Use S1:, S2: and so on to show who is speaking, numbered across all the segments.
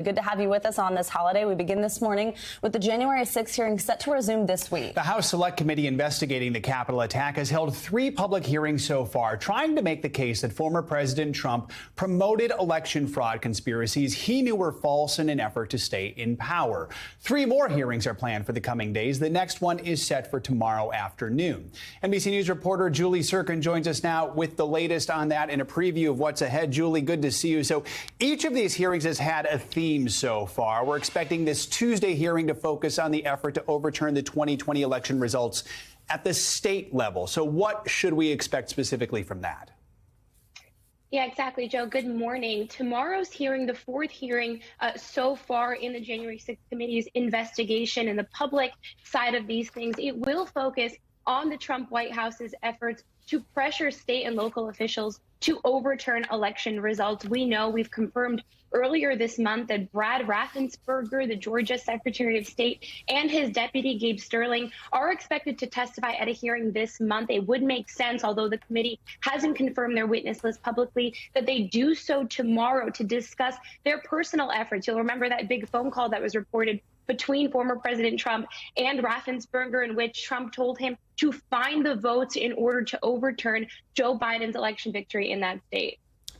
S1: Good to have you with us on this holiday. We begin this morning with the January 6th hearing set to resume this week.
S2: The House Select Committee investigating the Capitol attack has held 3 public hearings so far, trying to make the case that former President Trump promoted election fraud conspiracies he knew were false in an effort to stay in power. 3 more hearings are planned for the coming days. The next one is set for tomorrow afternoon. NBC News reporter Julie Sirkin joins us now with the latest on that and a preview of what's ahead. Julie, good to see you. So each of these hearings has had a theme so far. We're expecting this Tuesday hearing to focus on the effort to overturn the 2020 election results at the state level. So what should we expect specifically from that?
S3: Yeah, exactly, Joe. Good morning. Tomorrow's hearing, the 4th hearing so far in the January 6th committee's investigation and the public side of these things, it will focus on the Trump White House's efforts to pressure state and local officials to overturn election results. We know, we've confirmed earlier this month that Brad Raffensperger, the Georgia Secretary of State, and his deputy, Gabe Sterling, are expected to testify at a hearing this month. It would make sense, although the committee hasn't confirmed their witness list publicly, that they do so tomorrow to discuss their personal efforts. You'll remember that big phone call that was reported between former President Trump and Raffensperger, in which Trump told him to find the votes in order to overturn Joe Biden's election victory in that state.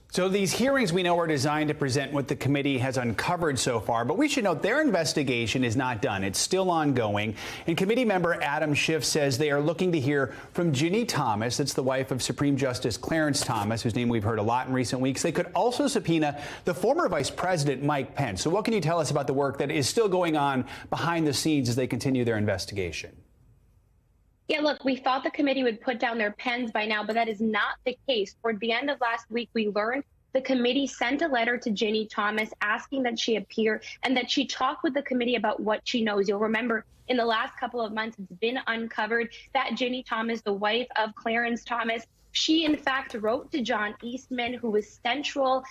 S2: So these hearings, we know, are designed to present what the committee has uncovered so far, but we should note their investigation is not done. It's still ongoing. And committee member Adam Schiff says they are looking to hear from Ginny Thomas. That's the wife of Supreme Justice Clarence Thomas, whose name we've heard a lot in recent weeks. They could also subpoena the former Vice President Mike Pence. So what can you tell us about the work that is still going on behind the scenes as they continue their investigation?
S3: Yeah, look, we thought the committee would put down their pens by now, but that is not the case. Toward the end of last week, we learned the committee sent a letter to Ginny Thomas asking that she appear and that she talk with the committee about what she knows. You'll remember in the last couple of months, it's been uncovered that Ginny Thomas, the wife of Clarence Thomas, she, in fact, wrote to John Eastman, who was central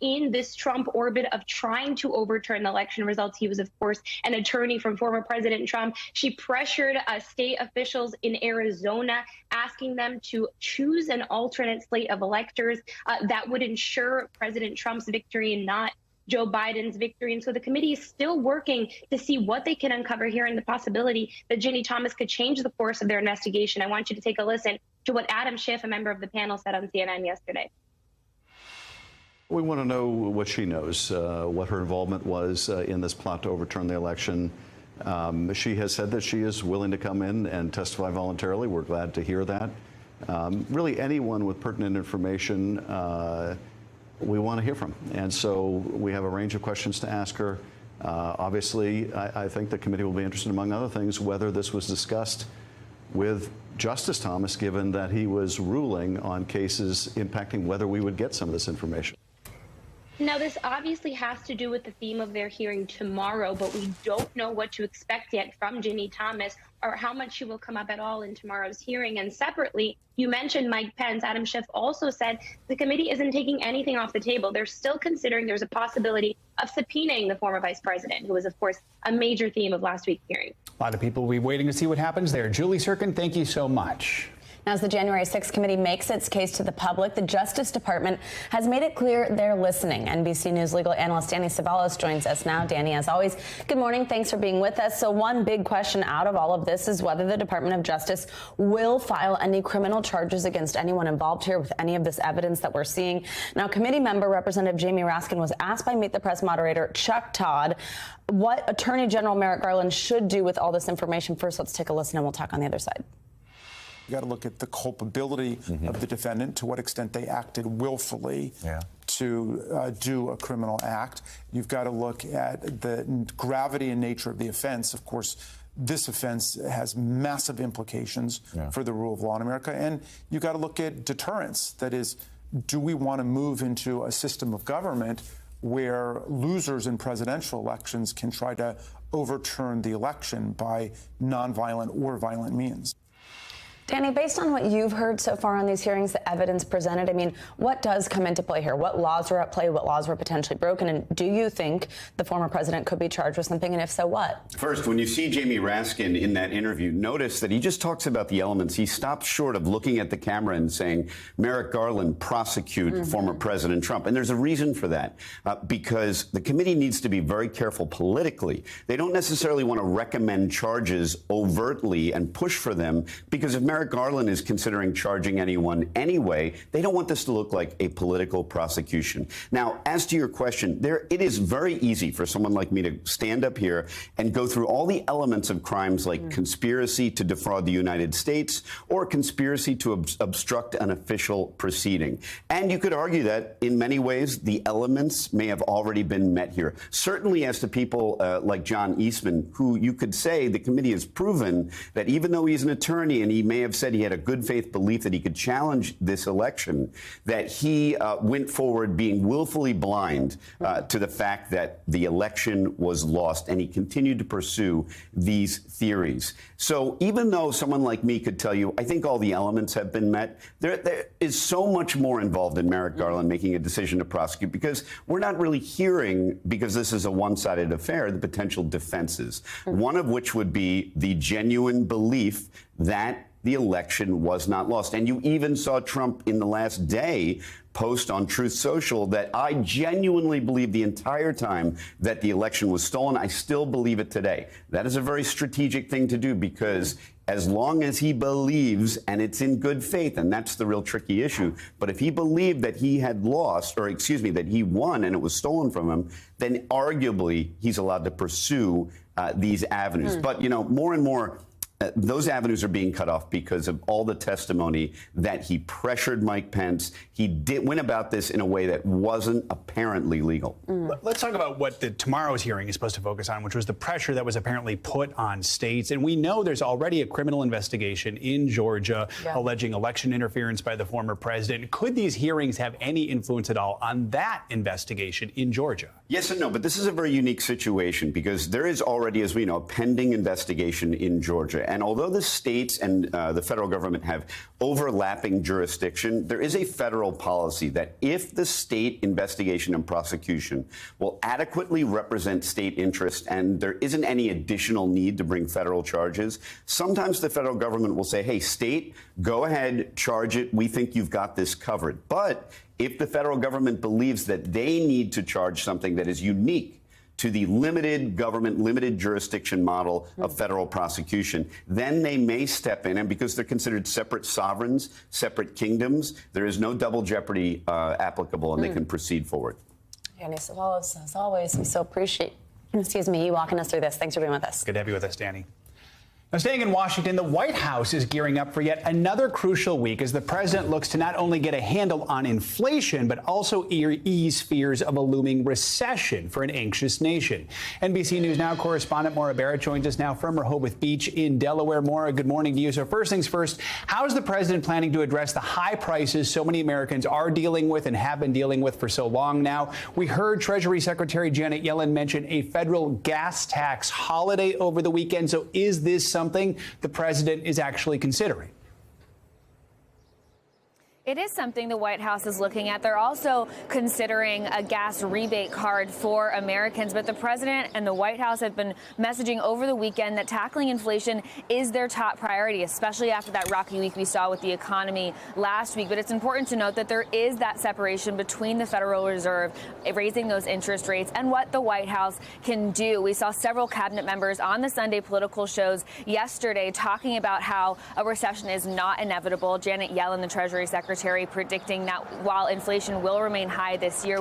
S3: in this Trump orbit of trying to overturn the election results. He was, of course, an attorney from former President Trump. She pressured state officials in Arizona, asking them to choose an alternate slate of electors that would ensure President Trump's victory and not Joe Biden's victory. And so the committee is still working to see what they can uncover here and the possibility that Ginny Thomas could change the course of their investigation. I want you to take a listen to what Adam Schiff, a member of the panel, said on CNN yesterday.
S4: We want to know what she knows, what her involvement was in this plot to overturn the election. She has said that she is willing to come in and testify voluntarily. We're glad to hear that. Really, anyone with pertinent information we want to hear from. And so we have a range of questions to ask her. Obviously, I think the committee will be interested, among other things, whether this was discussed with Justice Thomas, given that he was ruling on cases impacting whether we would get some of this information.
S3: Now, this obviously has to do with the theme of their hearing tomorrow, but we don't know what to expect yet from Ginny Thomas or how much she will come up at all in tomorrow's hearing. And separately, you mentioned Mike Pence. Adam Schiff also said the committee isn't taking anything off the table. They're still considering there's a possibility of subpoenaing the former vice president, who was, of course, a major theme of last week's hearing.
S2: A lot of people will be waiting to see what happens there. Julie Sirkin, thank you so much.
S1: Now, as the January 6th committee makes its case to the public, the Justice Department has made it clear they're listening. NBC News legal analyst Danny Cevallos joins us now. Danny, as always, good morning. Thanks for being with us. So one big question out of all of this is whether the Department of Justice will file any criminal charges against anyone involved here with any of this evidence that we're seeing. Now, committee member Representative Jamie Raskin was asked by Meet the Press moderator Chuck Todd what Attorney General Merrick Garland should do with all this information. First, let's take a listen and we'll talk on the other side.
S5: You got to look at the culpability of the defendant, to what extent they acted willfully to do a criminal act. You've got to look at the gravity and nature of the offense. Of course, this offense has massive implications for the rule of law in America. And you've got to look at deterrence. That is, do we want to move into a system of government where losers in presidential elections can try to overturn the election by nonviolent or violent means?
S1: Danny, based on what you've heard so far on these hearings, the evidence presented, I mean, what does come into play here? What laws were at play? What laws were potentially broken? And do you think the former president could be charged with something? And if so, what?
S6: First, when you see Jamie Raskin in that interview, notice that he just talks about the elements. He stops short of looking at the camera and saying, Merrick Garland, prosecute former President Trump. And there's a reason for that, because the committee needs to be very careful politically. They don't necessarily want to recommend charges overtly and push for them, because if Merrick Garland is considering charging anyone anyway, they don't want this to look like a political prosecution. Now, as to your question, it is very easy for someone like me to stand up here and go through all the elements of crimes like conspiracy to defraud the United States or conspiracy to obstruct an official proceeding. And you could argue that in many ways the elements may have already been met here. Certainly as to people like John Eastman, who you could say the committee has proven that even though he's an attorney and he may have said he had a good faith belief that he could challenge this election, that he went forward being willfully blind to the fact that the election was lost, and he continued to pursue these theories. So even though someone like me could tell you, I think all the elements have been met, there is so much more involved in Merrick Garland making a decision to prosecute, because we're not really hearing, because this is a one-sided affair, the potential defenses, one of which would be the genuine belief that the election was not lost. And you even saw Trump in the last day post on Truth Social that I genuinely believed the entire time that the election was stolen. I still believe it today. That is a very strategic thing to do, because as long as he believes, and it's in good faith, and that's the real tricky issue, but if he believed that he had lost, or excuse me, that he won and it was stolen from him, then arguably he's allowed to pursue these avenues. But, you know, more and more, those avenues are being cut off because of all the testimony that he pressured Mike Pence. He went about this in a way that wasn't apparently legal.
S2: Let's talk about what tomorrow's hearing is supposed to focus on, which was the pressure that was apparently put on states. And we know there's already a criminal investigation in Georgia alleging election interference by the former president. Could these hearings have any influence at all on that investigation in Georgia?
S6: Yes and no, but this is a very unique situation, because there is already, as we know, a pending investigation in Georgia. And although the states and the federal government have overlapping jurisdiction, there is a federal policy that if the state investigation and prosecution will adequately represent state interest and there isn't any additional need to bring federal charges, sometimes the federal government will say, hey, state, go ahead, charge it. We think you've got this covered. But if the federal government believes that they need to charge something that is unique to the limited government, limited jurisdiction model of federal prosecution, then they may step in. And because they're considered separate sovereigns, separate kingdoms, there is no double jeopardy applicable, and they can proceed forward.
S1: Danny Cevallos, as always, we so appreciate, you walking us through this. Thanks for being with us.
S2: Good to have you with us, Danny. Now, staying in Washington, the White House is gearing up for yet another crucial week as the president looks to not only get a handle on inflation, but also ease fears of a looming recession for an anxious nation. NBC News Now correspondent Malia Barrett joins us now from Rehoboth Beach in Delaware. Malia, good morning to you. So first things first, how is the president planning to address the high prices so many Americans are dealing with and have been dealing with for so long now? We heard Treasury Secretary Janet Yellen mention a federal gas tax holiday over the weekend. So is this something the president is actually considering?
S7: It is something the White House is looking at. They're also considering a gas rebate card for Americans. But the president and the White House have been messaging over the weekend that tackling inflation is their top priority, especially after that rocky week we saw with the economy last week. But it's important to note that there is that separation between the Federal Reserve raising those interest rates and what the White House can do. We saw several cabinet members on the Sunday political shows yesterday talking about how a recession is not inevitable. Janet Yellen, the Treasury Secretary, predicting that while inflation will remain high this year,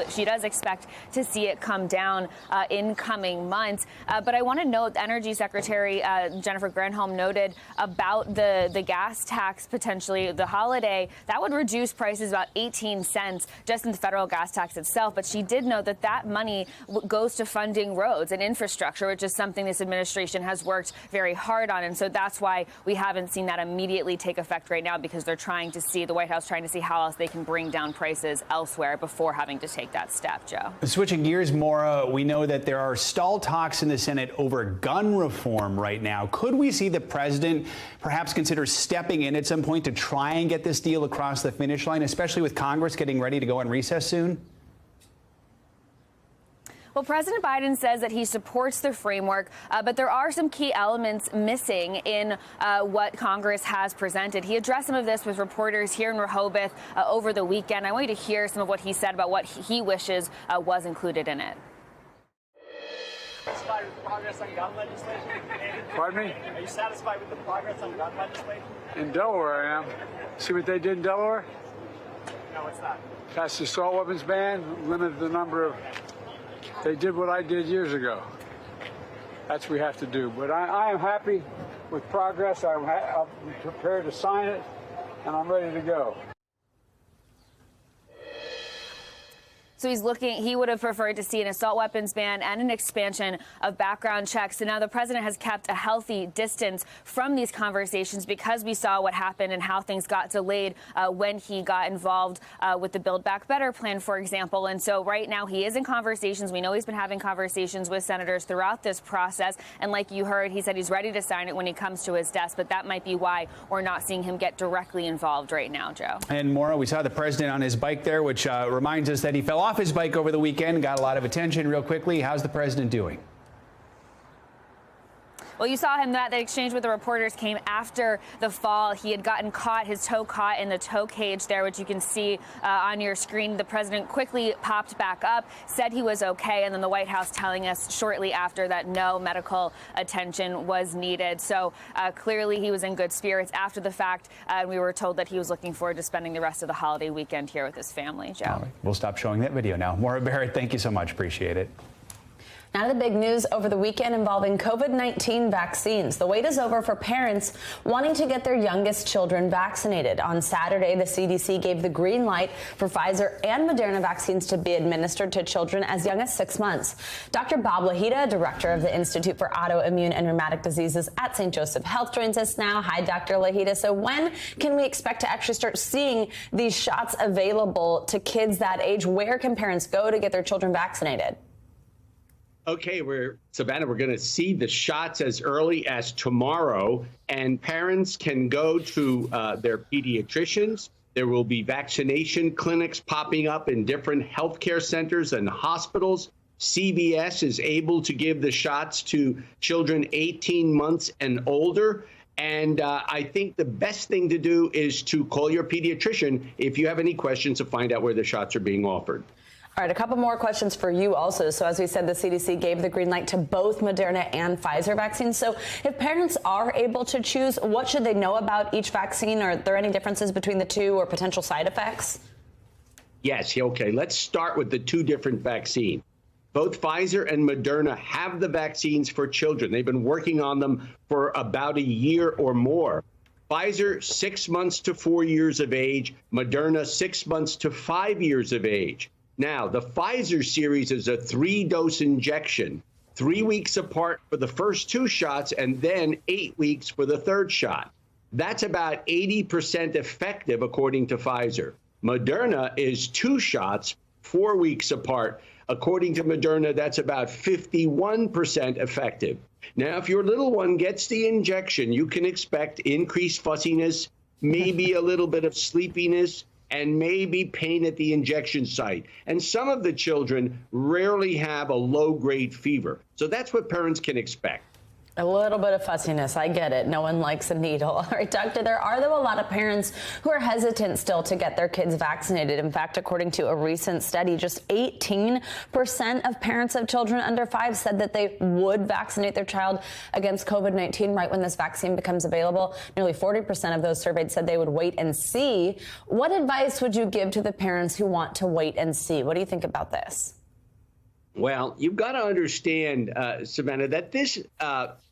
S7: she does expect to see it come down in coming months. But I want to note, Energy Secretary Jennifer Granholm noted about the gas tax, potentially the holiday, that would reduce prices about 18 cents just in the federal gas tax itself. But she did note that that money goes to funding roads and infrastructure, which is something this administration has worked very hard on. And so that's why we haven't seen that immediately take effect right now, because they're trying to see, the White House trying to see how else they can bring down prices elsewhere before having to take that step, Joe.
S2: Switching gears, Maura, we know that there are stalled talks in the Senate over gun reform right now. Could we see the president perhaps consider stepping in at some point to try and get this deal across the finish line, especially with Congress getting ready to go on recess soon?
S7: Well, President Biden says that he supports the framework, but there are some key elements missing in what Congress has presented. He addressed some of this with reporters here in Rehoboth over the weekend. I want you to hear some of what he said about what he wishes was included in it.
S8: Satisfied with the progress on gun legislation?
S9: Pardon me?
S8: Are you satisfied with the progress on gun legislation?
S9: In Delaware, I am. See what they did in Delaware?
S8: No, what's that?
S9: Passed the assault weapons ban, limited the number of... They did what I did years ago. That's what we have to do. But I am happy with progress. I'm prepared to sign it, and I'm ready to go.
S7: So he would have preferred to see an assault weapons ban and an expansion of background checks. So now the president has kept a healthy distance from these conversations because we saw what happened and how things got delayed when he got involved with the Build Back Better plan, for example. And so right now he is in conversations. We know he's been having conversations with senators throughout this process. And like you heard, he said he's ready to sign it when he comes to his desk. But that might be why we're not seeing him get directly involved right now, Joe.
S2: And Maura, we saw the president on his bike there, which reminds us that he fell off his bike over the weekend, got a lot of attention. Real quickly, how's the president doing?
S7: Well, you saw him that the exchange with the reporters came after the fall. He had gotten caught, his toe caught in the toe cage there, which you can see on your screen. The president quickly popped back up, said he was okay, and then the White House telling us shortly after that no medical attention was needed. So clearly he was in good spirits after the fact. We were told that he was looking forward to spending the rest of the holiday weekend here with his family, Joe.
S2: All right. We'll stop showing that video now. Malia Barrett, thank you so much. Appreciate it.
S1: Now to the big news over the weekend involving COVID-19 vaccines. The wait is over for parents wanting to get their youngest children vaccinated. On Saturday, the CDC gave the green light for Pfizer and Moderna vaccines to be administered to children as young as 6 months. Dr. Bob Lahita, director of the Institute for Autoimmune and Rheumatic Diseases at St. Joseph Health, joins us now. Hi, Dr. Lahita. So when can we expect to actually start seeing these shots available to kids that age? Where can parents go to get their children vaccinated?
S10: Okay, Savannah, we're going to see the shots as early as tomorrow, and parents can go to their pediatricians. There will be vaccination clinics popping up in different healthcare centers and hospitals. CVS is able to give the shots to children 18 months and older. And I think the best thing to do is to call your pediatrician if you have any questions to find out where the shots are being offered.
S1: All right, a couple more questions for you also. So as we said, the CDC gave the green light to both Moderna and Pfizer vaccines. So if parents are able to choose, what should they know about each vaccine? Are there any differences between the two or potential side effects?
S10: Yes. Okay. Let's start with the two different vaccines. Both Pfizer and Moderna have the vaccines for children. They've been working on them for about a year or more. Pfizer, 6 months to 4 years of age. Moderna, 6 months to 5 years of age. Now, the Pfizer series is a 3-dose injection, 3 weeks apart for the first 2 shots and then 8 weeks for the third shot. That's about 80% effective, according to Pfizer. Moderna is 2 shots, 4 weeks apart. According to Moderna, that's about 51% effective. Now, if your little one gets the injection, you can expect increased fussiness, maybe a little bit of sleepiness, and maybe pain at the injection site. And some of the children rarely have a low-grade fever. So that's what parents can expect.
S1: A little bit of fussiness. I get it. No one likes a needle. All right, doctor, there are, though, a lot of parents who are hesitant still to get their kids vaccinated. In fact, according to a recent study, just 18% of parents of children under 5 said that they would vaccinate their child against COVID-19 right when this vaccine becomes available. Nearly 40% of those surveyed said they would wait and see. What advice would you give to the parents who want to wait and see? What do you think about this?
S10: Well, you've got to understand, Savannah, that this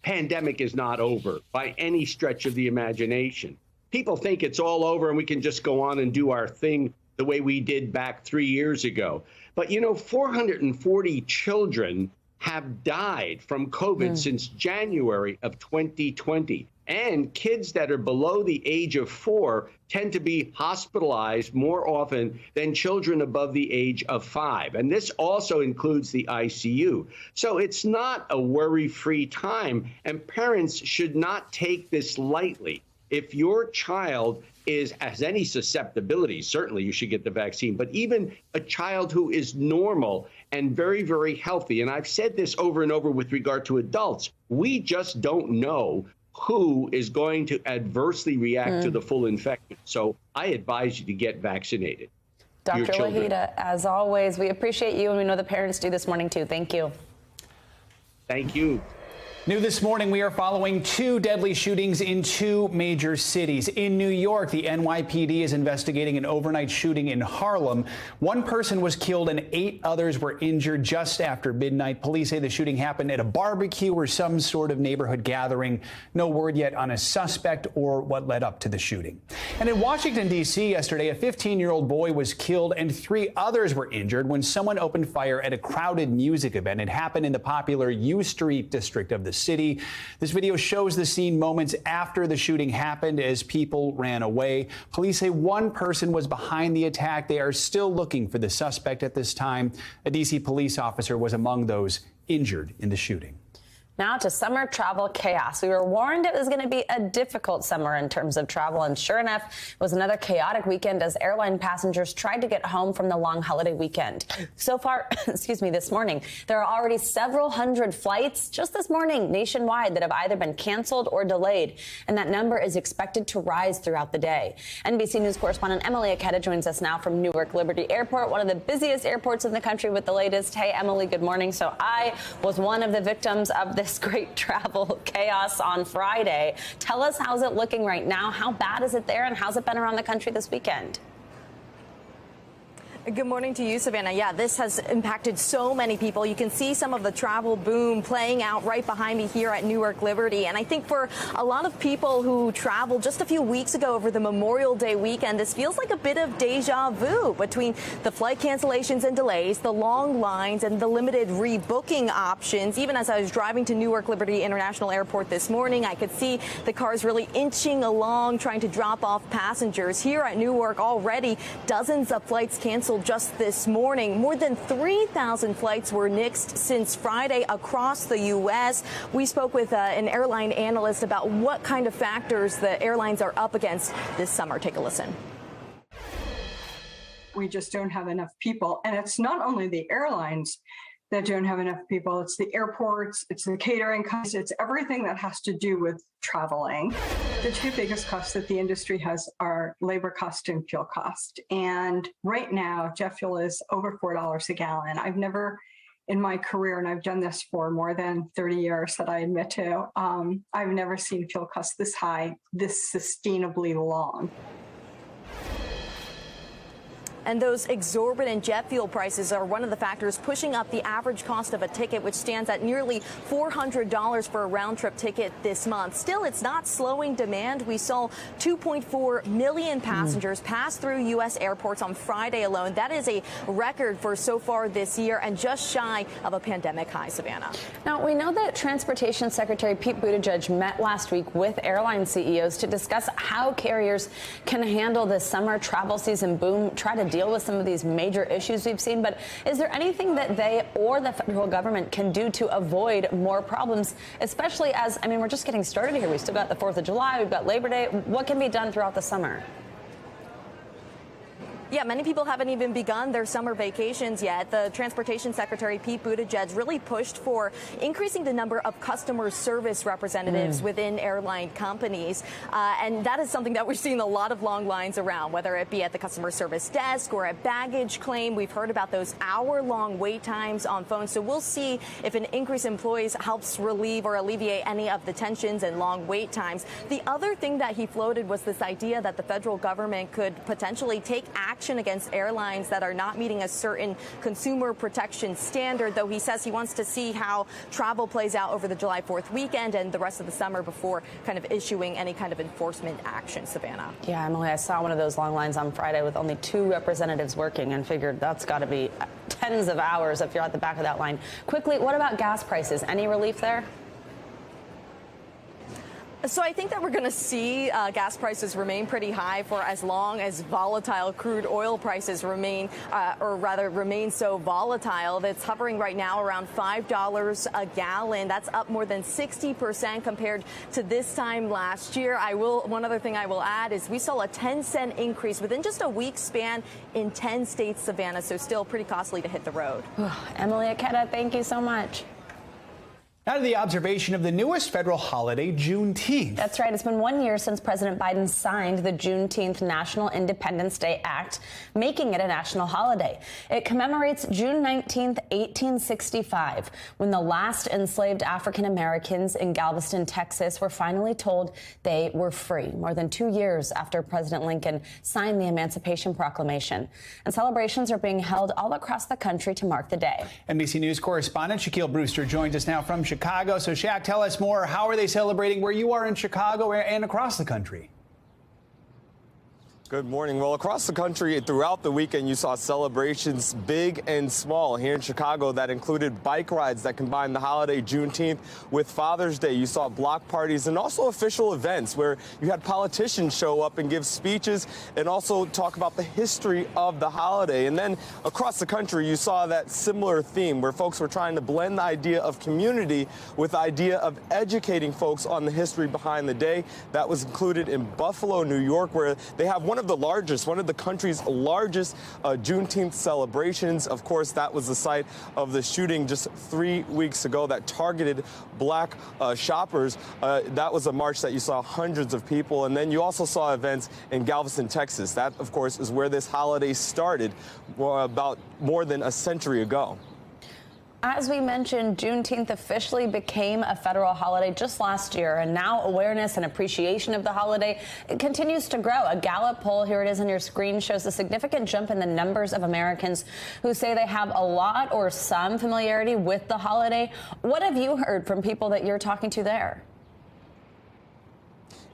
S10: pandemic is not over by any stretch of the imagination. People think it's all over and we can just go on and do our thing the way we did back 3 years ago. But, 440 children have died from COVID since January of 2020. And kids that are below the age of 4 tend to be hospitalized more often than children above the age of 5. And this also includes the ICU. So it's not a worry-free time, and parents should not take this lightly. If your child has any susceptibility, certainly you should get the vaccine, but even a child who is normal and very, very healthy, and I've said this over and over with regard to adults, we just don't know who is going to adversely react to the full infection. So I advise you to get vaccinated.
S1: Dr. Lahita, as always, we appreciate you, and we know the parents do this morning too. Thank you.
S10: Thank you.
S2: New this morning, we are following 2 deadly shootings in 2 major cities. In New York, the NYPD is investigating an overnight shooting in Harlem. 1 person was killed and 8 others were injured just after midnight. Police say the shooting happened at a barbecue or some sort of neighborhood gathering. No word yet on a suspect or what led up to the shooting. And in Washington, D.C. yesterday, a 15-year-old boy was killed and 3 others were injured when someone opened fire at a crowded music event. It happened in the popular U Street district of the city. This video shows the scene moments after the shooting happened as people ran away. Police say 1 person was behind the attack. They are still looking for the suspect at this time. A D.C. police officer was among those injured in the shooting.
S1: Now to summer travel chaos. We were warned it was going to be a difficult summer in terms of travel, and sure enough, it was another chaotic weekend as airline passengers tried to get home from the long holiday weekend. So far, this morning, there are already several hundred flights just this morning nationwide that have either been canceled or delayed, and that number is expected to rise throughout the day. NBC News correspondent Malia Barrett joins us now from Newark Liberty Airport, one of the busiest airports in the country, with the latest. Hey, Emily, good morning. So I was one of the victims of this great travel chaos on Friday. Tell us, how's it looking right now? How bad is it there, and how's it been around the country this weekend?
S11: Good morning to you, Savannah. Yeah, this has impacted so many people. You can see some of the travel boom playing out right behind me here at Newark Liberty. And I think for a lot of people who traveled just a few weeks ago over the Memorial Day weekend, this feels like a bit of deja vu between the flight cancellations and delays, the long lines, and the limited rebooking options. Even as I was driving to Newark Liberty International Airport this morning, I could see the cars really inching along, trying to drop off passengers. Here at Newark, already dozens of flights canceled just this morning. More than 3,000 flights were nixed since Friday across the U.S. We spoke with an airline analyst about what kind of factors the airlines are up against this summer. Take a listen.
S12: We just don't have enough people. And it's not only the airlines that don't have enough people. It's the airports, it's the catering costs, it's everything that has to do with traveling. The 2 biggest costs that the industry has are labor cost and fuel cost. And right now, jet fuel is over $4 a gallon. I've never in my career, and I've done this for more than 30 years that I admit to, I've never seen fuel costs this high, this sustainably long.
S11: And those exorbitant jet fuel prices are one of the factors pushing up the average cost of a ticket, which stands at nearly $400 for a round-trip ticket this month. Still, it's not slowing demand. We saw 2.4 million passengers pass through U.S. airports on Friday alone. That is a record for so far this year and just shy of a pandemic high, Savannah.
S1: Now, we know that Transportation Secretary Pete Buttigieg met last week with airline CEOs to discuss how carriers can handle this summer travel season boom, try to deal with some of these major issues we've seen. But is there anything that they or the federal government can do to avoid more problems, especially as, I mean, we're just getting started here. We've still got the 4th of July. We've got Labor Day. What can be done throughout the summer?
S11: Yeah, many people haven't even begun their summer vacations yet. The Transportation Secretary, Pete Buttigieg, really pushed for increasing the number of customer service representatives within airline companies. And that is something that we've seen a lot of long lines around, whether it be at the customer service desk or at baggage claim. We've heard about those hour-long wait times on phones. So we'll see if an increase in employees helps relieve or alleviate any of the tensions and long wait times. The other thing that he floated was this idea that the federal government could potentially take action against airlines that are not meeting a certain consumer protection standard, though he says he wants to see how travel plays out over the July 4th weekend and the rest of the summer before kind of issuing any kind of enforcement action. Savannah.
S1: Yeah, Emily, I saw one of those long lines on Friday with only 2 representatives working and figured that's got to be tens of hours if you're at the back of that line. Quickly, what about gas prices? Any relief there?
S11: So I think that we're going to see gas prices remain pretty high for as long as volatile crude oil prices remain so volatile. That's hovering right now around $5 a gallon. That's up more than 60% compared to this time last year. One other thing I will add is we saw a 10-cent increase within just a week span in 10 states, Savannah, so still pretty costly to hit the road.
S1: Emily Aketa, thank you so much.
S2: Now to the observation of the newest federal holiday, Juneteenth.
S1: That's right. It's been 1 year since President Biden signed the Juneteenth National Independence Day Act, making it a national holiday. It commemorates June 19th, 1865, when the last enslaved African Americans in Galveston, Texas, were finally told they were free, more than 2 years after President Lincoln signed the Emancipation Proclamation. And celebrations are being held all across the country to mark the day.
S2: NBC News correspondent Shaquille Brewster joins us now from Chicago. So, Shaq, tell us more. How are they celebrating where you are in Chicago and across the country?
S13: Good morning. Well, across the country throughout the weekend, you saw celebrations big and small. Here in Chicago, that included bike rides that combined the holiday Juneteenth with Father's Day. You saw block parties and also official events where you had politicians show up and give speeches and also talk about the history of the holiday. And then across the country, you saw that similar theme where folks were trying to blend the idea of community with the idea of educating folks on the history behind the day. That was included in Buffalo, New York, where they have one of the country's largest Juneteenth celebrations. Of course, that was the site of the shooting just 3 weeks ago that targeted black shoppers. That was a march that you saw hundreds of people. And then you also saw events in Galveston, Texas. That, of course, is where this holiday started about more than a century ago.
S1: As we mentioned, Juneteenth officially became a federal holiday just last year, and now awareness and appreciation of the holiday continues to grow. A Gallup poll, here it is on your screen, shows a significant jump in the numbers of Americans who say they have a lot or some familiarity with the holiday. What have you heard from people that you're talking to there?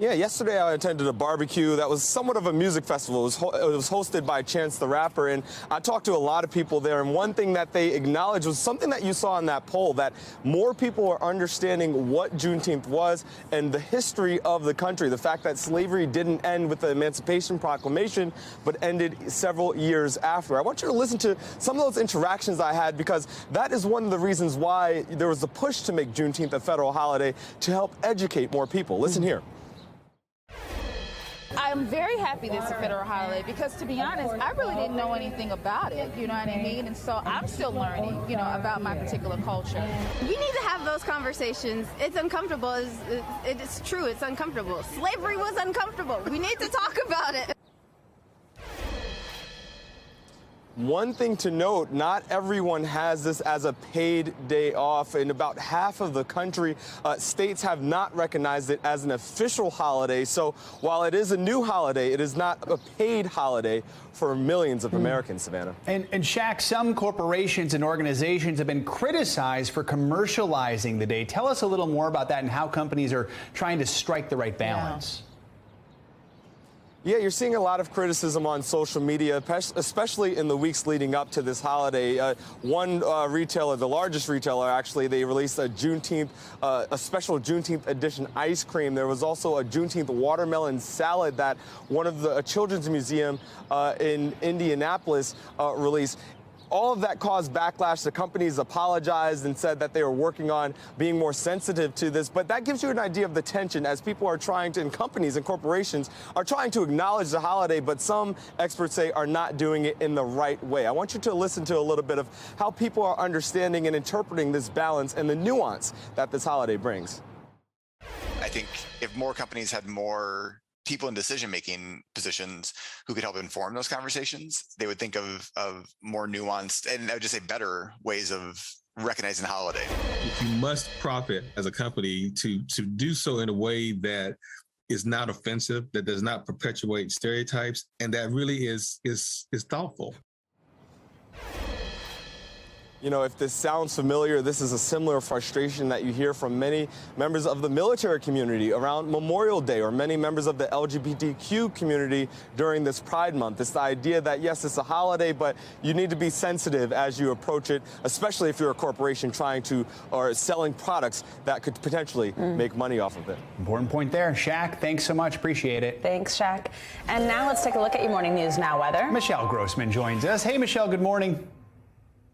S13: Yeah, yesterday I attended a barbecue that was somewhat of a music festival. It was hosted by Chance the Rapper, and I talked to a lot of people there, and one thing that they acknowledged was something that you saw in that poll, that more people are understanding what Juneteenth was and the history of the country, the fact that slavery didn't end with the Emancipation Proclamation, but ended several years after. I want you to listen to some of those interactions I had, because that is one of the reasons why there was a push to make Juneteenth a federal holiday, to help educate more people. Listen here.
S14: I'm very happy this is a federal holiday because, to be honest, I really didn't know anything about it, you know what I mean? And so I'm still learning, you know, about my particular culture.
S15: We need to have those conversations. It's uncomfortable. It's true. It's uncomfortable. Slavery was uncomfortable. We need to talk about it.
S13: One thing to note, not everyone has this as a paid day off. In about half of the country, states have not recognized it as an official holiday. So while it is a new holiday, it is not a paid holiday for millions of Americans, Savannah.
S2: And Shaq, some corporations and organizations have been criticized for commercializing the day. Tell us a little more about that and how companies are trying to strike the right balance.
S13: Yeah, you're seeing a lot of criticism on social media, especially in the weeks leading up to this holiday. One retailer, the largest retailer, actually, they released a special Juneteenth edition ice cream. There was also a Juneteenth watermelon salad that one of the children's museum in Indianapolis released. All of that caused backlash. The companies apologized and said that they were working on being more sensitive to this. But that gives you an idea of the tension as people are trying to, and companies and corporations are trying to acknowledge the holiday, but some experts say are not doing it in the right way. I want you to listen to a little bit of how people are understanding and interpreting this balance and the nuance that this holiday brings.
S16: I think if more companies had more people in decision-making positions who could help inform those conversations, they would think of more nuanced and I would just say better ways of recognizing the holiday.
S17: If you must profit as a company, to do so in a way that is not offensive, that does not perpetuate stereotypes, and that really is thoughtful.
S13: You know, if this sounds familiar, this is a similar frustration that you hear from many members of the military community around Memorial Day, or many members of the LGBTQ community during this Pride Month. It's the idea that, yes, it's a holiday, but you need to be sensitive as you approach it, especially if you're a corporation trying to or selling products that could potentially make money off of it.
S2: Important point there. Shaq, thanks so much. Appreciate it.
S1: Thanks, Shaq. And now let's take a look at your morning news now weather.
S2: Michelle Grossman joins us. Hey, Michelle, good morning.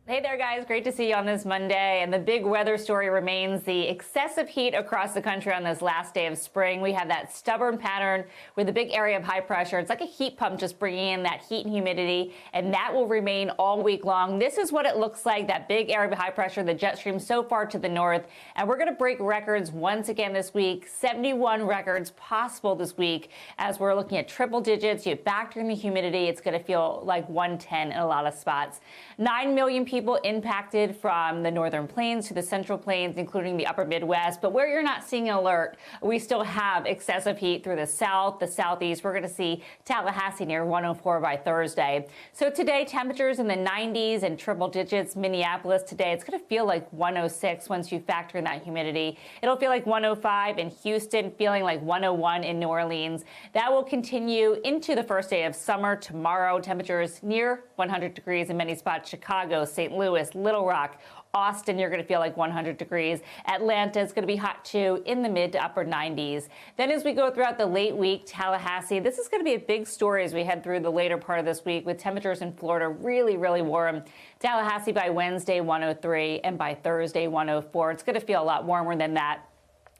S18: Hey there, guys. Great to see you on this Monday. And the big weather story remains the excessive heat across the country on this last day of spring. We have that stubborn pattern with a big area of high pressure. It's like a heat pump just bringing in that heat and humidity, and that will remain all week long. This is what it looks like, that big area of high pressure, the jet stream so far to the north. And we're going to break records once again this week. 71 records possible this week as we're looking at triple digits. You factor in the humidity, it's going to feel like 110 in a lot of spots. 9 million people impacted from the northern plains to the central plains, including the upper Midwest. But where you're not seeing an alert, we still have excessive heat through the south, the southeast. We're going to see Tallahassee near 104 by Thursday. So today, temperatures in the 90s and triple digits. Minneapolis today, it's going to feel like 106 once you factor in that humidity. It'll feel like 105 in Houston, feeling like 101 in New Orleans. That will continue into the first day of summer tomorrow. Temperatures near 100 degrees in many spots. Chicago, St. Louis, Little Rock, Austin, you're going to feel like 100 degrees. Atlanta is going to be hot too, in the mid to upper 90s. Then as we go throughout the late week, Tallahassee, this is going to be a big story as we head through the later part of this week, with temperatures in Florida really, really warm. Tallahassee by Wednesday, 103, and by Thursday, 104. It's going to feel a lot warmer than that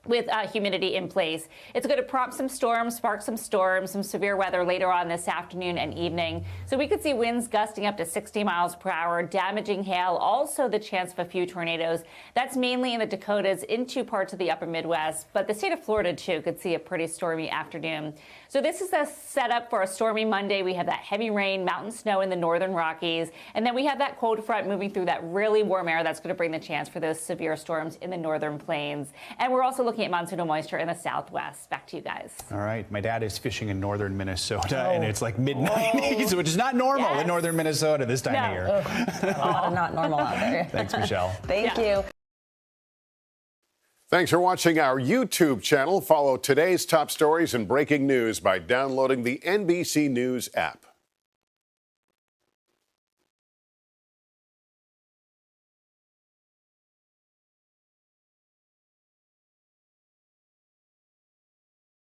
S18: with humidity in place. It's going to prompt some storms, spark some storms, some severe weather later on this afternoon and evening. So we could see winds gusting up to 60 miles per hour, damaging hail, also the chance of a few tornadoes. That's mainly in the Dakotas into parts of the upper Midwest, but the state of Florida too could see a pretty stormy afternoon. So this is a setup for a stormy Monday. We have that heavy rain, mountain snow in the northern Rockies, and then we have that cold front moving through that really warm air that's going to bring the chance for those severe storms in the northern plains. And we're also looking at monsoonal moisture in the southwest. Back to you guys.
S2: All right. My dad is fishing in northern Minnesota, and it's like mid-90s, which is not normal in northern Minnesota this time of year.
S1: A lot of not normal out there.
S2: Thanks, Michelle.
S1: Thank you.
S19: Thanks for watching our YouTube channel. Follow today's top stories and breaking news by downloading the NBC News app.